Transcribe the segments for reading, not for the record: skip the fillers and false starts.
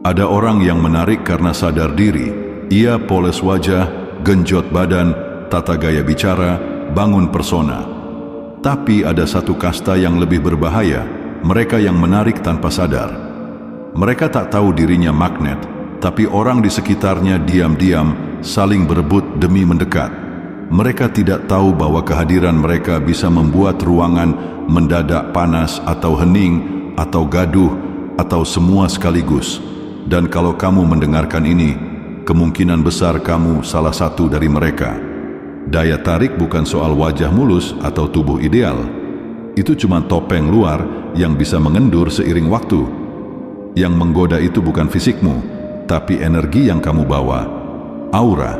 Ada orang yang menarik karena sadar diri. Ia poles wajah, genjot badan, tata gaya bicara, bangun persona. Tapi ada satu kasta yang lebih berbahaya, mereka yang menarik tanpa sadar. Mereka tak tahu dirinya magnet, tapi orang di sekitarnya diam-diam saling berebut demi mendekat. Mereka tidak tahu bahwa kehadiran mereka bisa membuat ruangan mendadak panas atau hening, atau gaduh, atau semua sekaligus. Dan kalau kamu mendengarkan ini, kemungkinan besar kamu salah satu dari mereka. Daya tarik bukan soal wajah mulus atau tubuh ideal. Itu cuma topeng luar yang bisa mengendur seiring waktu. Yang menggoda itu bukan fisikmu, tapi energi yang kamu bawa, aura,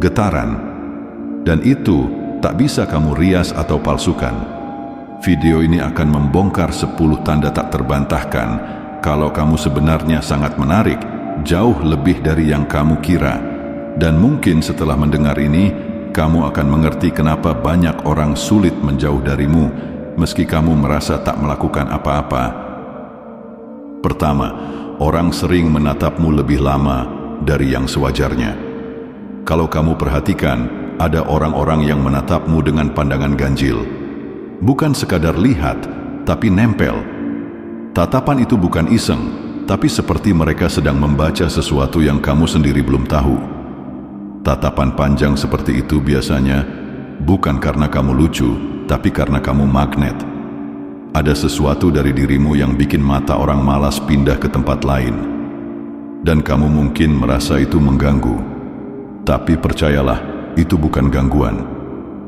getaran. Dan itu tak bisa kamu rias atau palsukan. Video ini akan membongkar 10 tanda tak terbantahkan kalau kamu sebenarnya sangat menarik, jauh lebih dari yang kamu kira. Dan mungkin setelah mendengar ini, kamu akan mengerti kenapa banyak orang sulit menjauh darimu, meski kamu merasa tak melakukan apa-apa. Pertama, orang sering menatapmu lebih lama dari yang sewajarnya. Kalau kamu perhatikan, ada orang-orang yang menatapmu dengan pandangan ganjil. Bukan sekadar lihat, tapi nempel. Tatapan itu bukan iseng, tapi seperti mereka sedang membaca sesuatu yang kamu sendiri belum tahu. Tatapan panjang seperti itu biasanya bukan karena kamu lucu, tapi karena kamu magnet. Ada sesuatu dari dirimu yang bikin mata orang malas pindah ke tempat lain. Dan kamu mungkin merasa itu mengganggu. Tapi percayalah, itu bukan gangguan.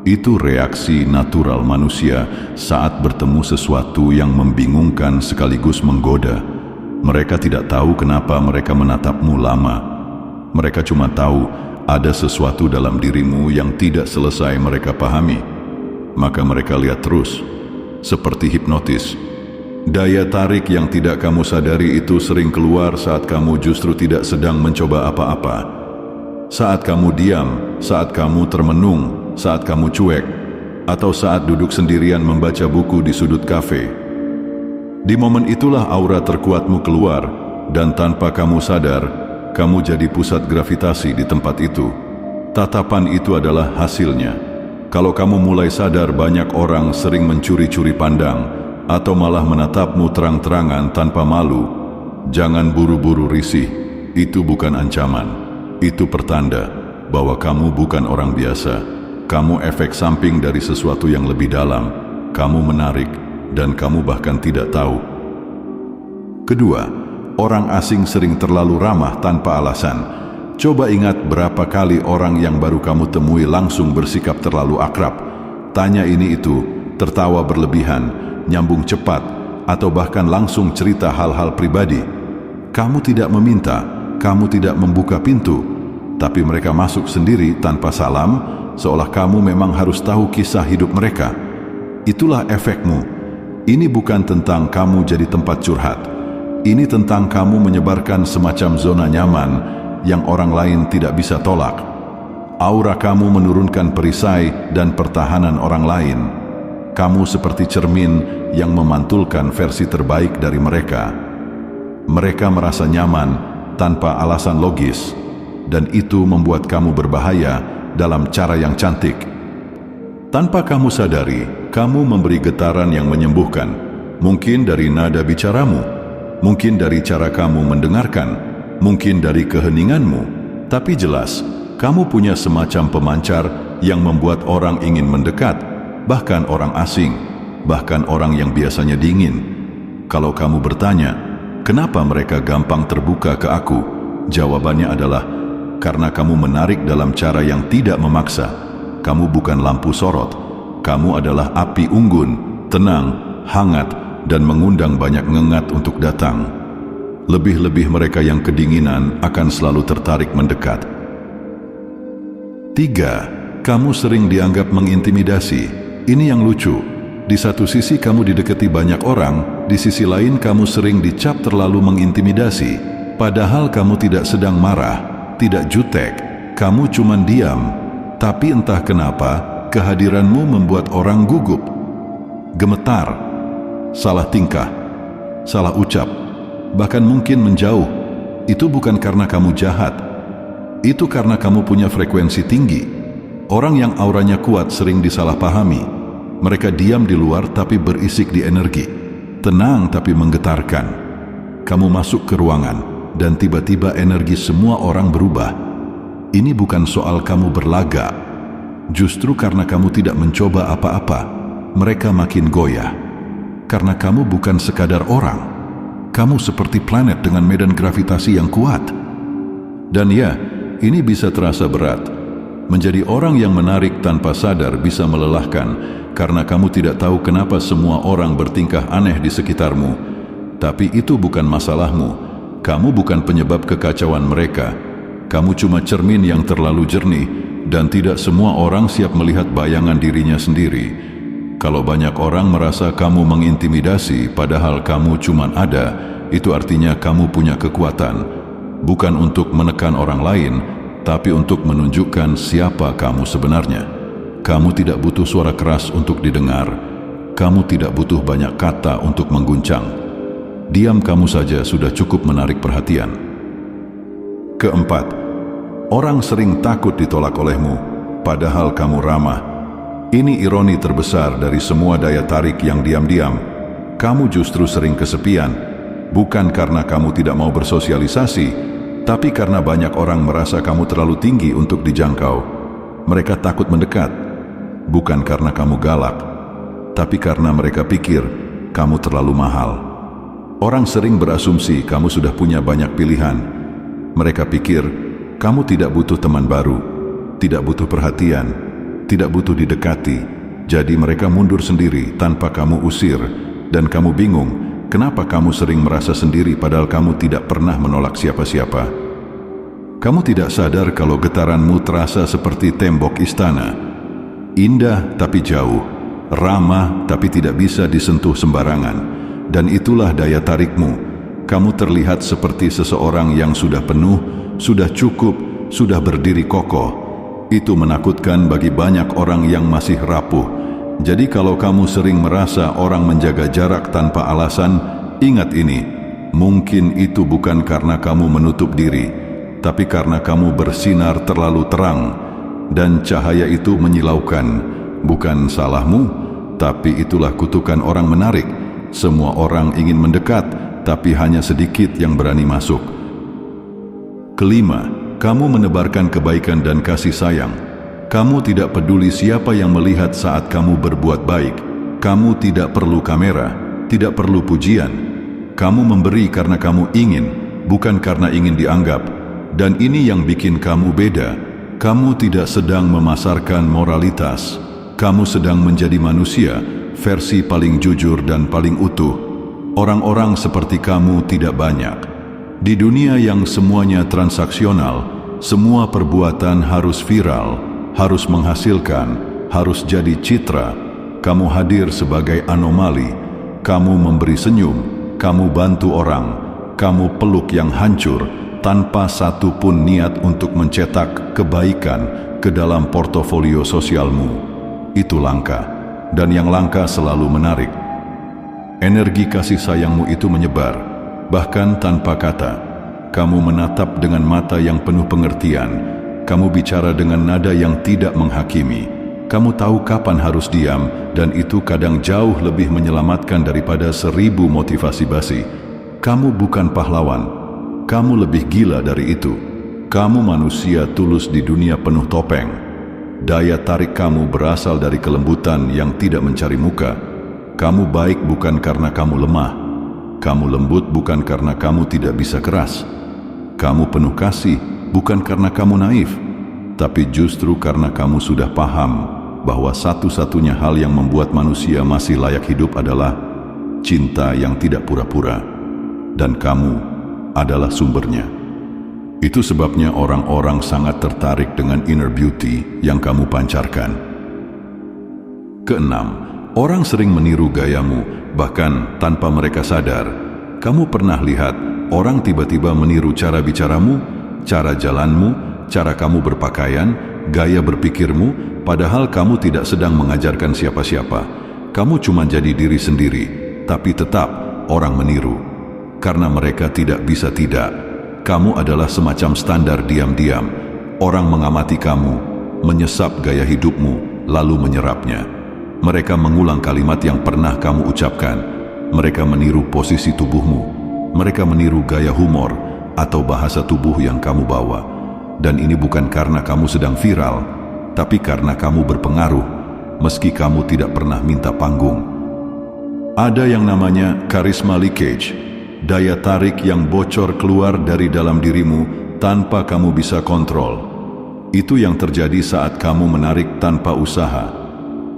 Itu reaksi natural manusia saat bertemu sesuatu yang membingungkan sekaligus menggoda. Mereka tidak tahu kenapa mereka menatapmu lama. Mereka cuma tahu ada sesuatu dalam dirimu yang tidak selesai mereka pahami. Maka mereka lihat terus, seperti hipnotis. Daya tarik yang tidak kamu sadari itu sering keluar saat kamu justru tidak sedang mencoba apa-apa. Saat kamu diam, saat kamu termenung, saat kamu cuek, atau saat duduk sendirian membaca buku di sudut kafe. Di momen itulah aura terkuatmu keluar, dan tanpa kamu sadar, kamu jadi pusat gravitasi di tempat itu. Tatapan itu adalah hasilnya. Kalau kamu mulai sadar banyak orang sering mencuri-curi pandang, atau malah menatapmu terang-terangan tanpa malu, jangan buru-buru risih. Itu bukan ancaman. Itu pertanda bahwa kamu bukan orang biasa. Kamu efek samping dari sesuatu yang lebih dalam. Kamu menarik, dan kamu bahkan tidak tahu. Kedua, orang asing sering terlalu ramah tanpa alasan. Coba ingat berapa kali orang yang baru kamu temui langsung bersikap terlalu akrab. Tanya ini itu, tertawa berlebihan, nyambung cepat, atau bahkan langsung cerita hal-hal pribadi. Kamu tidak meminta, kamu tidak membuka pintu, tapi mereka masuk sendiri tanpa salam, seolah kamu memang harus tahu kisah hidup mereka. Itulah efekmu. Ini bukan tentang kamu jadi tempat curhat. Ini tentang kamu menyebarkan semacam zona nyaman yang orang lain tidak bisa tolak. Aura kamu menurunkan perisai dan pertahanan orang lain. Kamu seperti cermin yang memantulkan versi terbaik dari mereka. Mereka merasa nyaman tanpa alasan logis, dan itu membuat kamu berbahaya dalam cara yang cantik. Tanpa kamu sadari, kamu memberi getaran yang menyembuhkan. Mungkin dari nada bicaramu, mungkin dari cara kamu mendengarkan, mungkin dari keheninganmu. Tapi jelas, kamu punya semacam pemancar yang membuat orang ingin mendekat, bahkan orang asing, bahkan orang yang biasanya dingin. Kalau kamu bertanya, kenapa mereka gampang terbuka ke aku? Jawabannya adalah, karena kamu menarik dalam cara yang tidak memaksa. Kamu bukan lampu sorot. Kamu adalah api unggun, tenang, hangat, dan mengundang banyak ngengat untuk datang. Lebih-lebih mereka yang kedinginan akan selalu tertarik mendekat. 3. Kamu sering dianggap mengintimidasi. Ini yang lucu. Di satu sisi kamu didekati banyak orang, di sisi lain kamu sering dicap terlalu mengintimidasi. Padahal kamu tidak sedang marah, tidak jutek, kamu cuman diam. Tapi entah kenapa, kehadiranmu membuat orang gugup, gemetar, salah tingkah, salah ucap, bahkan mungkin menjauh. Itu bukan karena kamu jahat. Itu karena kamu punya frekuensi tinggi. Orang yang auranya kuat sering disalahpahami. Mereka diam di luar tapi berisik di energi. Tenang tapi menggetarkan. Kamu masuk ke ruangan dan tiba-tiba energi semua orang berubah. Ini bukan soal kamu berlagak. Justru karena kamu tidak mencoba apa-apa, mereka makin goyah. Karena kamu bukan sekadar orang. Kamu seperti planet dengan medan gravitasi yang kuat. Dan ya, ini bisa terasa berat. Menjadi orang yang menarik tanpa sadar bisa melelahkan karena kamu tidak tahu kenapa semua orang bertingkah aneh di sekitarmu. Tapi itu bukan masalahmu. Kamu bukan penyebab kekacauan mereka. Kamu cuma cermin yang terlalu jernih dan tidak semua orang siap melihat bayangan dirinya sendiri. Kalau banyak orang merasa kamu mengintimidasi padahal kamu cuma ada, itu artinya kamu punya kekuatan. Bukan untuk menekan orang lain, tapi untuk menunjukkan siapa kamu sebenarnya. Kamu tidak butuh suara keras untuk didengar. Kamu tidak butuh banyak kata untuk mengguncang. Diam kamu saja sudah cukup menarik perhatian. Keempat, orang sering takut ditolak olehmu, padahal kamu ramah. Ini ironi terbesar dari semua daya tarik yang diam-diam. Kamu justru sering kesepian, bukan karena kamu tidak mau bersosialisasi, tapi karena banyak orang merasa kamu terlalu tinggi untuk dijangkau. Mereka takut mendekat, bukan karena kamu galak, tapi karena mereka pikir kamu terlalu mahal. Orang sering berasumsi kamu sudah punya banyak pilihan. Mereka pikir kamu tidak butuh teman baru, tidak butuh perhatian, tidak butuh didekati. Jadi mereka mundur sendiri tanpa kamu usir, dan kamu bingung kenapa kamu sering merasa sendiri padahal kamu tidak pernah menolak siapa-siapa. Kamu tidak sadar kalau getaranmu terasa seperti tembok istana. Indah tapi jauh, ramah tapi tidak bisa disentuh sembarangan. Dan itulah daya tarikmu. Kamu terlihat seperti seseorang yang sudah penuh, sudah cukup, sudah berdiri kokoh. Itu menakutkan bagi banyak orang yang masih rapuh. Jadi kalau kamu sering merasa orang menjaga jarak tanpa alasan, ingat ini, mungkin itu bukan karena kamu menutup diri, tapi karena kamu bersinar terlalu terang, dan cahaya itu menyilaukan. Bukan salahmu, tapi itulah kutukan orang menarik. Semua orang ingin mendekat, tapi hanya sedikit yang berani masuk. Kelima, kamu menebarkan kebaikan dan kasih sayang. Kamu tidak peduli siapa yang melihat saat kamu berbuat baik. Kamu tidak perlu kamera, tidak perlu pujian. Kamu memberi karena kamu ingin, bukan karena ingin dianggap. Dan ini yang bikin kamu beda. Kamu tidak sedang memasarkan moralitas. Kamu sedang menjadi manusia, versi paling jujur dan paling utuh. Orang-orang seperti kamu tidak banyak. Di dunia yang semuanya transaksional, semua perbuatan harus viral, harus menghasilkan, harus jadi citra. Kamu hadir sebagai anomali. Kamu memberi senyum, kamu bantu orang, kamu peluk yang hancur, tanpa satu pun niat untuk mencetak kebaikan ke dalam portofolio sosialmu. Itu langka, dan yang langka selalu menarik. Energi kasih sayangmu itu menyebar, bahkan tanpa kata. Kamu menatap dengan mata yang penuh pengertian. Kamu bicara dengan nada yang tidak menghakimi. Kamu tahu kapan harus diam, dan itu kadang jauh lebih menyelamatkan daripada 1000 motivasi basi. Kamu bukan pahlawan. Kamu lebih gila dari itu. Kamu manusia tulus di dunia penuh topeng. Daya tarik kamu berasal dari kelembutan yang tidak mencari muka. Kamu baik bukan karena kamu lemah. Kamu lembut bukan karena kamu tidak bisa keras. Kamu penuh kasih bukan karena kamu naif, tapi justru karena kamu sudah paham bahwa satu-satunya hal yang membuat manusia masih layak hidup adalah cinta yang tidak pura-pura. Dan kamu adalah sumbernya. Itu sebabnya orang-orang sangat tertarik dengan inner beauty yang kamu pancarkan. Keenam, orang sering meniru gayamu, bahkan tanpa mereka sadar. Kamu pernah lihat orang tiba-tiba meniru cara bicaramu, cara jalanmu, cara kamu berpakaian, gaya berpikirmu, padahal kamu tidak sedang mengajarkan siapa-siapa. Kamu cuma jadi diri sendiri, tapi tetap orang meniru. Karena mereka tidak bisa tidak. kamu adalah semacam standar diam-diam. Orang mengamati kamu, menyesap gaya hidupmu, lalu menyerapnya. Mereka mengulang kalimat yang pernah kamu ucapkan. Mereka meniru posisi tubuhmu. Mereka meniru gaya humor atau bahasa tubuh yang kamu bawa. Dan ini bukan karena kamu sedang viral, tapi karena kamu berpengaruh, meski kamu tidak pernah minta panggung. Ada yang namanya charisma leakage, daya tarik yang bocor keluar dari dalam dirimu tanpa kamu bisa kontrol. Itu yang terjadi saat kamu menarik tanpa usaha.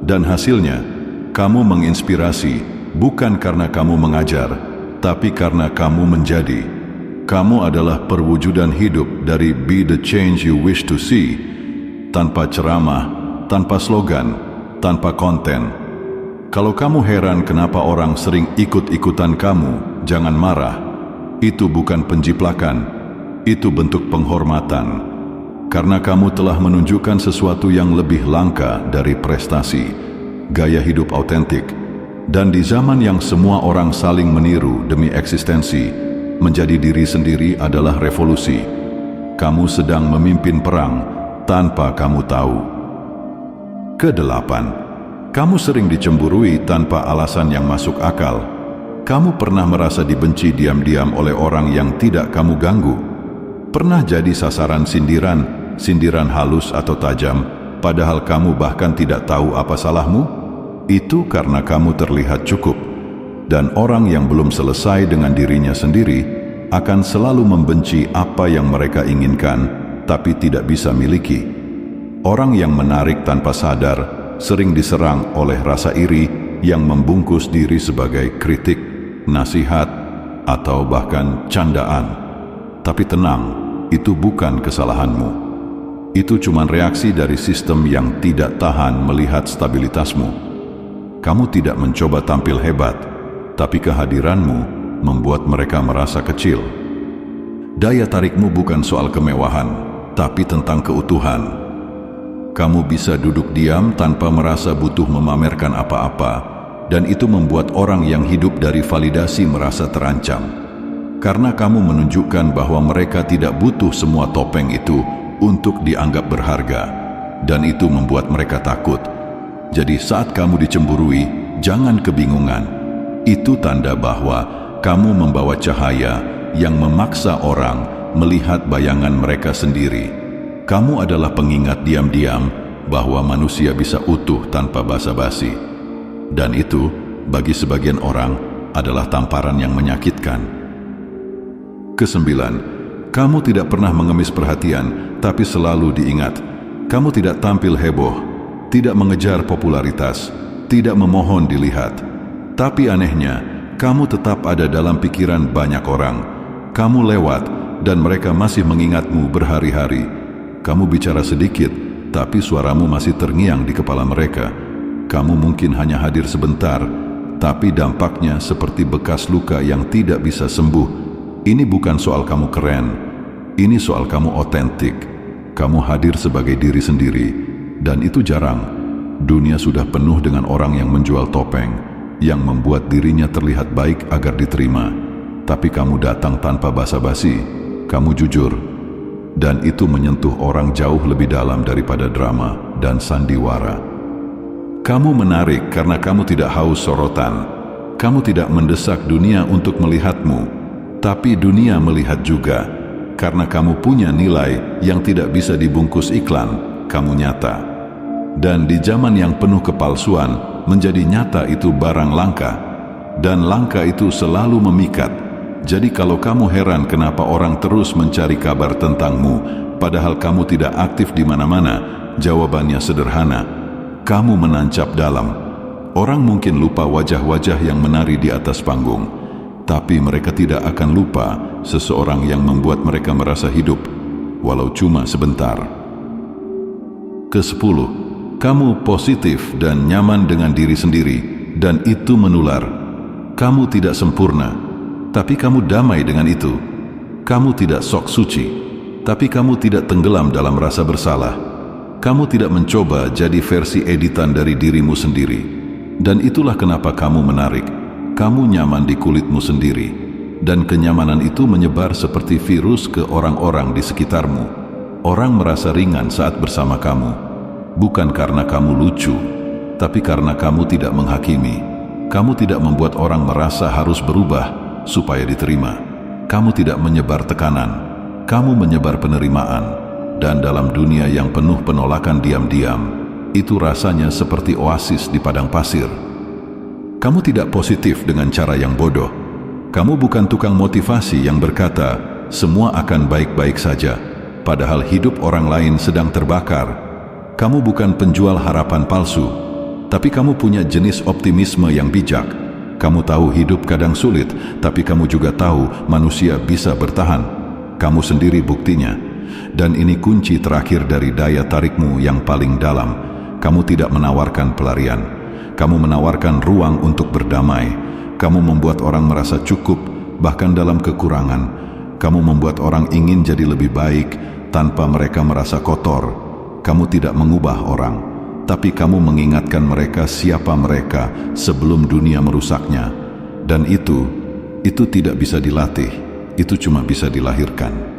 Dan hasilnya, kamu menginspirasi bukan karena kamu mengajar, tapi karena kamu menjadi. Kamu adalah perwujudan hidup dari Be the Change You Wish to See, tanpa ceramah, tanpa slogan, tanpa konten. Kalau kamu heran kenapa orang sering ikut-ikutan kamu, jangan marah. Itu bukan penjiplakan, itu bentuk penghormatan. Karena kamu telah menunjukkan sesuatu yang lebih langka dari prestasi, gaya hidup autentik. Dan di zaman yang semua orang saling meniru demi eksistensi, menjadi diri sendiri adalah revolusi. Kamu sedang memimpin perang tanpa kamu tahu. Kedelapan, kamu sering dicemburui tanpa alasan yang masuk akal. Kamu pernah merasa dibenci diam-diam oleh orang yang tidak kamu ganggu. Pernah jadi sasaran sindiran halus atau tajam, padahal kamu bahkan tidak tahu apa salahmu? Itu karena kamu terlihat cukup. Dan orang yang belum selesai dengan dirinya sendiri akan selalu membenci apa yang mereka inginkan, tapi tidak bisa miliki. Orang yang menarik tanpa sadar sering diserang oleh rasa iri yang membungkus diri sebagai kritik, nasihat, atau bahkan candaan. Tapi tenang, itu bukan kesalahanmu. Itu cuma reaksi dari sistem yang tidak tahan melihat stabilitasmu. Kamu tidak mencoba tampil hebat, tapi kehadiranmu membuat mereka merasa kecil. Daya tarikmu bukan soal kemewahan, tapi tentang keutuhan. Kamu bisa duduk diam tanpa merasa butuh memamerkan apa-apa, dan itu membuat orang yang hidup dari validasi merasa terancam. Karena kamu menunjukkan bahwa mereka tidak butuh semua topeng itu untuk dianggap berharga, dan itu membuat mereka takut. Jadi saat kamu dicemburui, jangan kebingungan. Itu tanda bahwa kamu membawa cahaya yang memaksa orang melihat bayangan mereka sendiri. Kamu adalah pengingat diam-diam bahwa manusia bisa utuh tanpa basa-basi. Dan itu, bagi sebagian orang, adalah tamparan yang menyakitkan. Kesembilan, kamu tidak pernah mengemis perhatian, tapi selalu diingat. Kamu tidak tampil heboh, tidak mengejar popularitas, tidak memohon dilihat. Tapi anehnya, kamu tetap ada dalam pikiran banyak orang. Kamu lewat, dan mereka masih mengingatmu berhari-hari. Kamu bicara sedikit, tapi suaramu masih terngiang di kepala mereka. Kamu mungkin hanya hadir sebentar, tapi dampaknya seperti bekas luka yang tidak bisa sembuh. Ini bukan soal kamu keren, ini soal kamu otentik. Kamu hadir sebagai diri sendiri, dan itu jarang. Dunia sudah penuh dengan orang yang menjual topeng, yang membuat dirinya terlihat baik agar diterima. Tapi kamu datang tanpa basa-basi, kamu jujur. Dan itu menyentuh orang jauh lebih dalam daripada drama dan sandiwara. Kamu menarik karena kamu tidak haus sorotan. Kamu tidak mendesak dunia untuk melihatmu, tapi dunia melihat juga. Karena kamu punya nilai yang tidak bisa dibungkus iklan, kamu nyata. Dan di zaman yang penuh kepalsuan, menjadi nyata itu barang langka. Dan langka itu selalu memikat. Jadi kalau kamu heran kenapa orang terus mencari kabar tentangmu, padahal kamu tidak aktif di mana-mana, jawabannya sederhana. Kamu menancap dalam. Orang mungkin lupa wajah-wajah yang menari di atas panggung, tapi mereka tidak akan lupa seseorang yang membuat mereka merasa hidup, walau cuma sebentar. Kesepuluh, kamu positif dan nyaman dengan diri sendiri, dan itu menular. Kamu tidak sempurna, tapi kamu damai dengan itu. Kamu tidak sok suci, tapi kamu tidak tenggelam dalam rasa bersalah. Kamu tidak mencoba jadi versi editan dari dirimu sendiri. Dan itulah kenapa kamu menarik. Kamu nyaman di kulitmu sendiri. dan kenyamanan itu menyebar seperti virus ke orang-orang di sekitarmu. Orang merasa ringan saat bersama kamu, bukan karena kamu lucu, tapi karena kamu tidak menghakimi. Kamu tidak membuat orang merasa harus berubah supaya diterima. Kamu tidak menyebar tekanan, kamu menyebar penerimaan. Dan dalam dunia yang penuh penolakan diam-diam, itu rasanya seperti oasis di padang pasir. Kamu tidak positif dengan cara yang bodoh. Kamu bukan tukang motivasi yang berkata, semua akan baik-baik saja, padahal hidup orang lain sedang terbakar. Kamu bukan penjual harapan palsu, tapi kamu punya jenis optimisme yang bijak. Kamu tahu hidup kadang sulit, tapi kamu juga tahu manusia bisa bertahan. Kamu sendiri buktinya. Dan ini kunci terakhir dari daya tarikmu yang paling dalam. Kamu tidak menawarkan pelarian. Kamu menawarkan ruang untuk berdamai. Kamu membuat orang merasa cukup, bahkan dalam kekurangan. Kamu membuat orang ingin jadi lebih baik, tanpa mereka merasa kotor. Kamu tidak mengubah orang, tapi kamu mengingatkan mereka siapa mereka sebelum dunia merusaknya. Dan itu tidak bisa dilatih, itu cuma bisa dilahirkan.